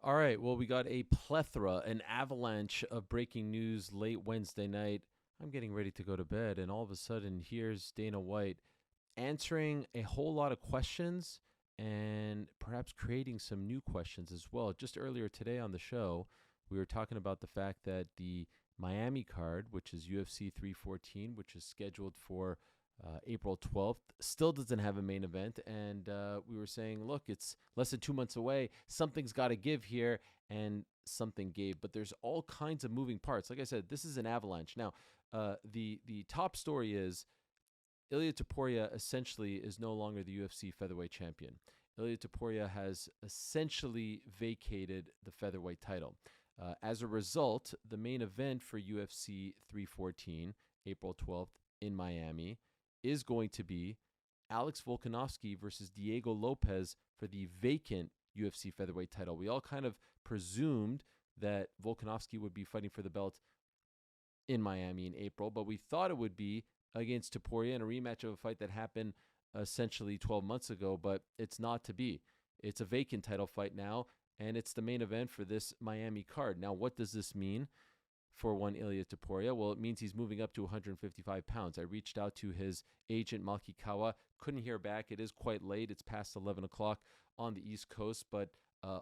All right. Well, we got a plethora, an avalanche of breaking news late Wednesday night. I'm getting ready to go to bed, and all of a sudden, here's Dana White answering a whole lot of questions and perhaps creating some new questions as well. Just earlier today on the show, we were talking about the fact that the Miami card, which is UFC 314, which is scheduled for April 12th, still doesn't have a main event. And we were saying, look, it's less than 2 months away. Something's got to give here. And something gave. But there's all kinds of moving parts. Like I said, this is an avalanche. Now, the top story is Ilia Topuria essentially is no longer the UFC featherweight champion. Ilia Topuria has essentially vacated the featherweight title. As a result, the main event for UFC 314, April 12th in Miami, is going to be Alex Volkanovski versus Diego Lopes for the vacant UFC featherweight title. We all kind of presumed that Volkanovski would be fighting for the belt in Miami in April, but we thought it would be against Topuria in a rematch of a fight that happened essentially 12 months ago, but it's not to be. It's a vacant title fight now, and it's the main event for this Miami card. Now, what does this mean for one Ilia Topuria? Well, it means he's moving up to 155 pounds. I reached out to his agent, Malki Kawa. Couldn't hear back. It is quite late. It's past 11 o'clock on the East Coast, but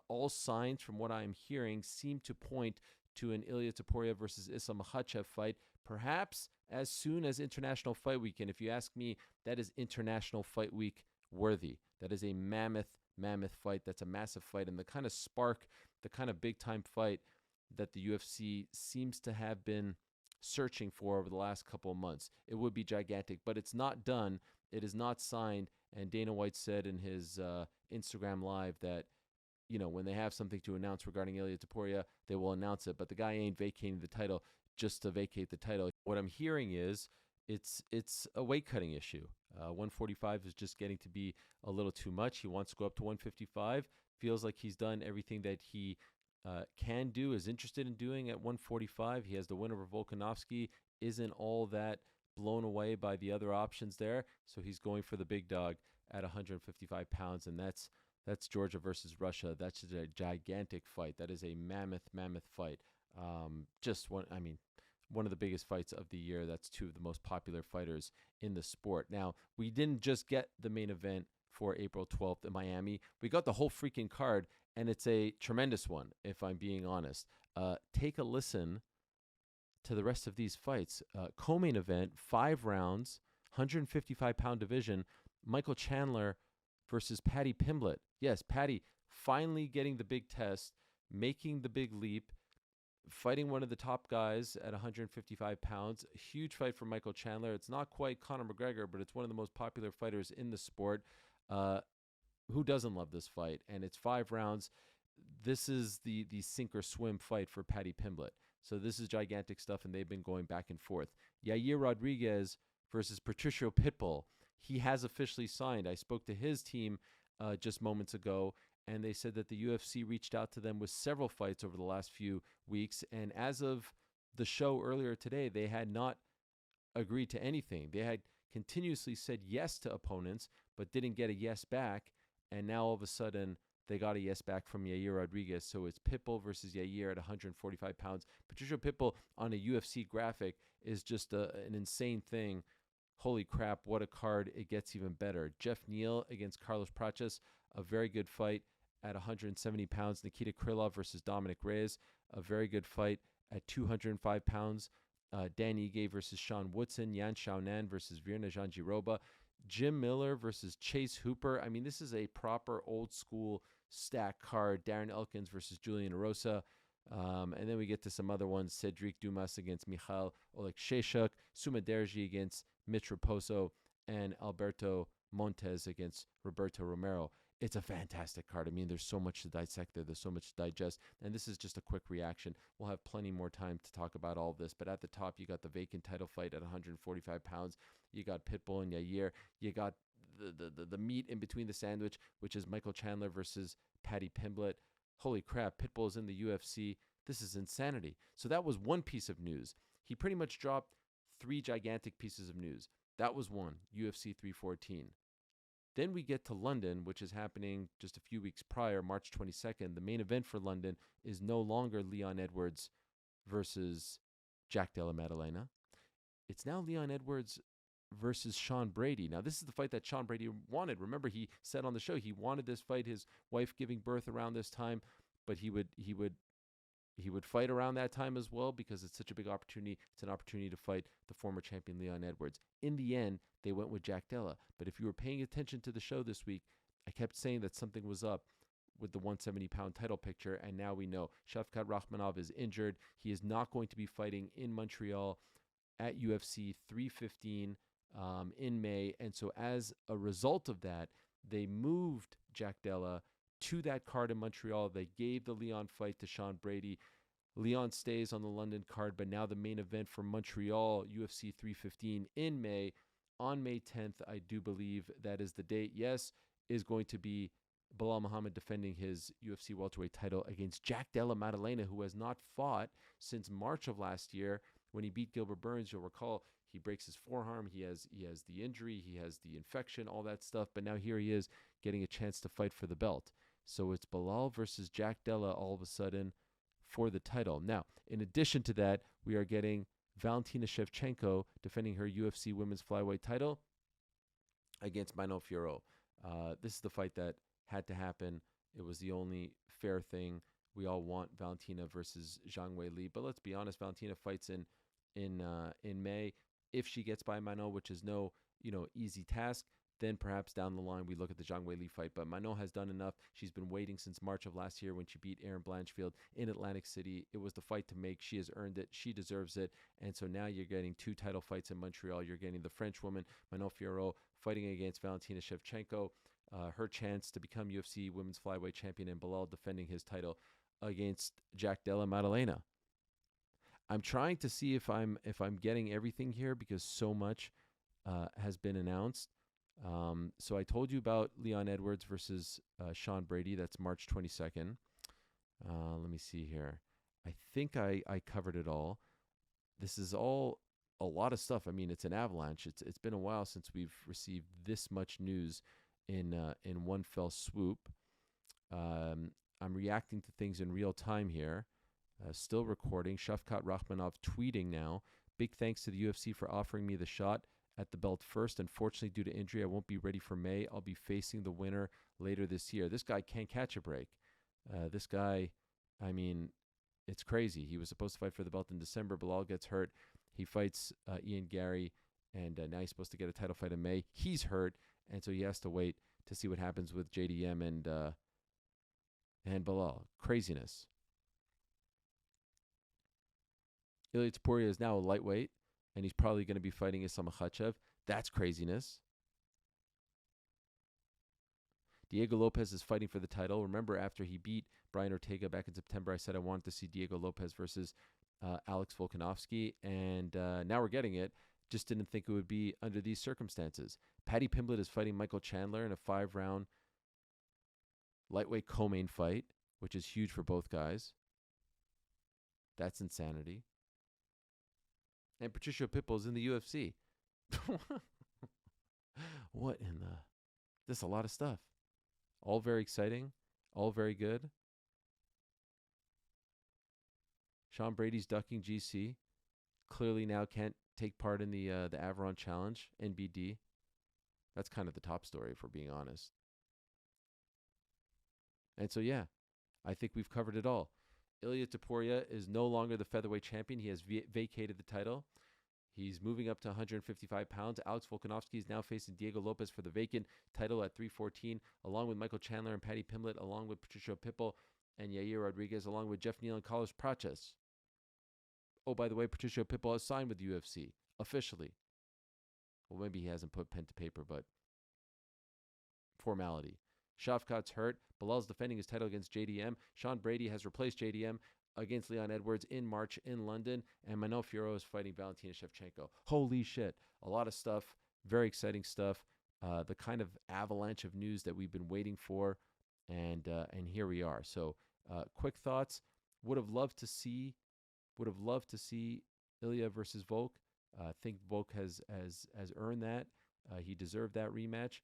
all signs from what I'm hearing seem to point to an Ilia Topuria versus Islam Makhachev fight, perhaps as soon as International Fight Week. And if you ask me, that is International Fight Week worthy. That is a mammoth fight. That's a massive fight, and the kind of spark, the kind of big-time fight that the UFC seems to have been searching for over the last couple of months. It would be gigantic, but it's not done. It is not signed, and Dana White said in his Instagram Live that when they have something to announce regarding Ilia Topuria, they will announce it. But the guy ain't vacating the title just to vacate the title. What I'm hearing is it's a weight cutting issue. 145 is just getting to be a little too much. He wants to go up to 155. Feels like he's done everything that he can do, is interested in doing at 145. He has the win over Volkanovski. Isn't all that blown away by the other options there. So he's going for the big dog at 155 pounds, and that's Georgia versus Russia. That's a gigantic fight. That is a mammoth fight. One of the biggest fights of the year. That's two of the most popular fighters in the sport. Now, we didn't just get the main event for April 12th in Miami. We got the whole freaking card, and it's a tremendous one, if I'm being honest. Take a listen to the rest of these fights. Co-main event, 5 rounds, 155-pound division, Michael Chandler versus Paddy Pimblett. Yes, Paddy finally getting the big test, making the big leap, fighting one of the top guys at 155 pounds. A huge fight for Michael Chandler. It's not quite Conor McGregor, but it's one of the most popular fighters in the sport. Who doesn't love this fight? And it's 5 rounds. This is the sink or swim fight for Paddy Pimblett. So this is gigantic stuff, and they've been going back and forth. Yair Rodriguez versus Patricio Pitbull. He has officially signed. I spoke to his team just moments ago, and they said that the UFC reached out to them with several fights over the last few weeks. And as of the show earlier today, they had not agreed to anything. They had continuously said yes to opponents, but didn't get a yes back. And now all of a sudden, they got a yes back from Yair Rodriguez. So it's Pitbull versus Yair at 145 pounds. Patricio Pitbull on a UFC graphic is just an insane thing. Holy crap, what a card. It gets even better. Jeff Neal against Carlos Prates, a very good fight at 170 pounds. Nikita Krylov versus Dominic Reyes, a very good fight at 205 pounds. Dan Ige versus Sean Woodson. Yan Xiaonan versus Virna Jandiroba. Jim Miller versus Chase Hooper. I mean, this is a proper old school stack card. Darren Elkins versus Julian Erosa. And then we get to some other ones. Cedric Dumas against Mikhail Oleksiejczuk. Suma Derji against Mitch Raposo. And Alberto Montes against Roberto Romero. It's a fantastic card. I mean, there's so much to dissect there. There's so much to digest. And this is just a quick reaction. We'll have plenty more time to talk about all of this. But at the top, you got the vacant title fight at 145 pounds. You got Pitbull and Yair. You got the meat in between the sandwich, which is Michael Chandler versus Paddy Pimblett. Holy crap, Pitbull is in the UFC. This is insanity. So that was one piece of news. He pretty much dropped 3 gigantic pieces of news. That was one, UFC 314. Then we get to London, which is happening just a few weeks prior, March 22nd. The main event for London is no longer Leon Edwards versus Jack Della Maddalena. It's now Leon Edwards versus Sean Brady. Now, this is the fight that Sean Brady wanted. Remember, he said on the show he wanted this fight, his wife giving birth around this time, but he would fight around that time as well because it's such a big opportunity. It's an opportunity to fight the former champion Leon Edwards. In the end, they went with Jack Della. But if you were paying attention to the show this week, I kept saying that something was up with the 170-pound title picture, and now we know. Shavkat Rakhmonov is injured. He is not going to be fighting in Montreal at UFC 315 in May. And so as a result of that, they moved Jack Della to that card in Montreal. They gave the Leon fight to Sean Brady. Leon stays on the London card, but now the main event for Montreal, UFC 315 in May. On May 10th, I do believe that is the date, yes, is going to be Belal Muhammad defending his UFC welterweight title against Jack Della Maddalena, who has not fought since March of last year when he beat Gilbert Burns. You'll recall he breaks his forearm. He has the injury. He has the infection, all that stuff. But now here he is getting a chance to fight for the belt. So it's Belal versus Jack Della all of a sudden for the title. Now, in addition to that, we are getting Valentina Shevchenko defending her UFC women's flyweight title against Manon Fiorot. This is the fight that had to happen. It was the only fair thing. We all want Valentina versus Zhang Weili, but let's be honest, Valentina fights in May. If she gets by Manon, which is no easy task, then perhaps down the line we look at the Zhang Weili fight. But Manon has done enough. She's been waiting since March of last year when she beat Erin Blanchfield in Atlantic City. It was the fight to make. She has earned it. She deserves it. And so now you're getting two title fights in Montreal. You're getting the French woman, Manon Fiorot, fighting against Valentina Shevchenko, her chance to become UFC women's flyweight champion, and Belal defending his title against Jack Della Maddalena. I'm trying to see if I'm getting everything here because so much has been announced. So I told you about Leon Edwards versus Sean Brady. That's March 22nd. Let me see here. I think I covered it all. This is all a lot of stuff. I mean, it's an avalanche. It's been a while since we've received this much news in one fell swoop. I'm reacting to things in real time here. Still recording. Shavkat Rakhmonov tweeting now. Big thanks to the UFC for offering me the shot at the belt first. Unfortunately, due to injury, I won't be ready for May. I'll be facing the winner later this year. This guy can't catch a break. This guy, I mean, it's crazy. He was supposed to fight for the belt in December. Belal gets hurt. He fights Ian Gary, and now he's supposed to get a title fight in May. He's hurt, and so he has to wait to see what happens with JDM and Belal. Craziness. Ilia Topuria is now a lightweight, and he's probably going to be fighting Islam Makhachev. That's craziness. Diego Lopes is fighting for the title. Remember, after he beat Brian Ortega back in September, I said I wanted to see Diego Lopes versus Alex Volkanovski, and now we're getting it. Just didn't think it would be under these circumstances. Paddy Pimblett is fighting Michael Chandler in a 5-round lightweight co-main fight, which is huge for both guys. That's insanity. And Patricio Pitbull is in the UFC. What in the... This is a lot of stuff. All very exciting. All very good. Sean Brady's ducking GC. Clearly now can't take part in the Averon Challenge, NBD. That's kind of the top story, if we're being honest. And so, yeah, I think we've covered it all. Ilia Topuria is no longer the featherweight champion. He has vacated the title. He's moving up to 155 pounds. Alex Volkanovski is now facing Diego Lopes for the vacant title at 314, along with Michael Chandler and Paddy Pimblett, along with Patricio Pitbull and Yair Rodriguez, along with Jeff Neal and Carlos Prates. Oh, by the way, Patricio Pitbull has signed with the UFC officially. Well, maybe he hasn't put pen to paper, but formality. Shavkat's hurt. Belal's defending his title against JDM. Sean Brady has replaced JDM against Leon Edwards in March in London. And Manon Fiorot is fighting Valentina Shevchenko. Holy shit. A lot of stuff. Very exciting stuff. The kind of avalanche of news that we've been waiting for. And here we are. So quick thoughts. Would have loved to see Ilia versus Volk. I think Volk has earned that. He deserved that rematch.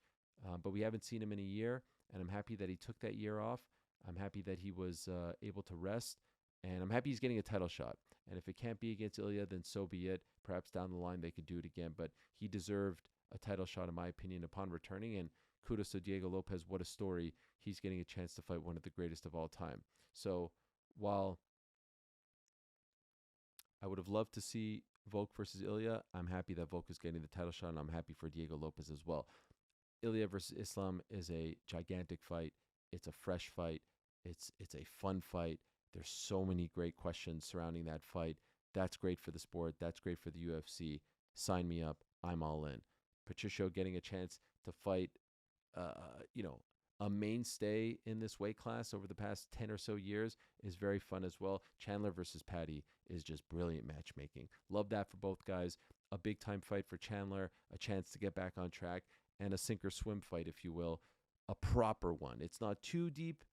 but we haven't seen him in a year, and I'm happy that he took that year off. I'm happy that he was able to rest, and I'm happy he's getting a title shot. And if it can't be against Ilia, then so be it. Perhaps down the line they could do it again, but he deserved a title shot, in my opinion, upon returning. And kudos to Diego Lopes. What a story. He's getting a chance to fight one of the greatest of all time. So while I would have loved to see Volk versus Ilia, I'm happy that Volk is getting the title shot, and I'm happy for Diego Lopes as well. Ilia versus Islam is a gigantic fight. It's a fresh fight. It's a fun fight. There's so many great questions surrounding that fight. That's great for the sport. That's great for the UFC. Sign me up. I'm all in. Patricio getting a chance to fight, you know, a mainstay in this weight class over the past 10 or so years is very fun as well. Chandler versus Paddy is just brilliant matchmaking. Love that for both guys. A big time fight for Chandler, a chance to get back on track, and a sink or swim fight, if you will. A proper one. It's not too deep,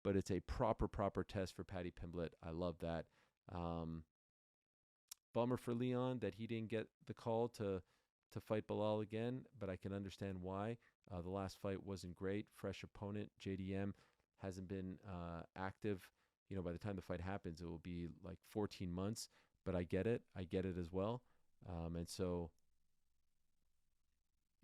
but it's a proper test for Paddy Pimblett. I love that. Bummer for Leon that he didn't get the call to fight Belal again, but I can understand why. The last fight wasn't great. Fresh opponent, JDM, hasn't been active. You know, by the time the fight happens, it will be like 14 months, but I get it. I get it as well. And so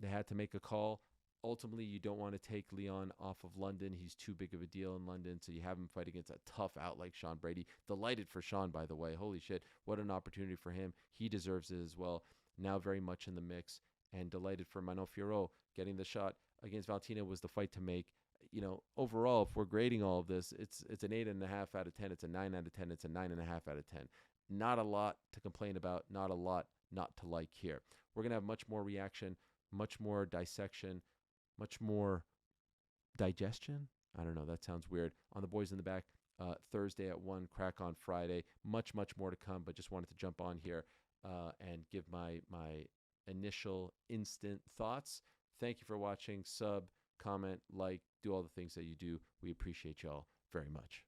they had to make a call. Ultimately, you don't want to take Leon off of London. He's too big of a deal in London, so you have him fight against a tough out like Sean Brady. Delighted for Sean, by the way. Holy shit, what an opportunity for him. He deserves it as well. Now very much in the mix, and delighted for Manon Fiorot getting the shot against Valentina was the fight to make. You know, overall, if we're grading all of this, it's an 8.5 out of 10. It's a 9 out of 10. It's a 9.5 out of 10. Not a lot to complain about. Not a lot not to like here. We're going to have much more reaction, much more dissection, much more digestion. I don't know. That sounds weird. On the Boys in the Back, Thursday at 1, crack on Friday. Much more to come, but just wanted to jump on here and give my initial instant thoughts. Thank you for watching. Sub, comment, like, do all the things that you do. We appreciate y'all very much.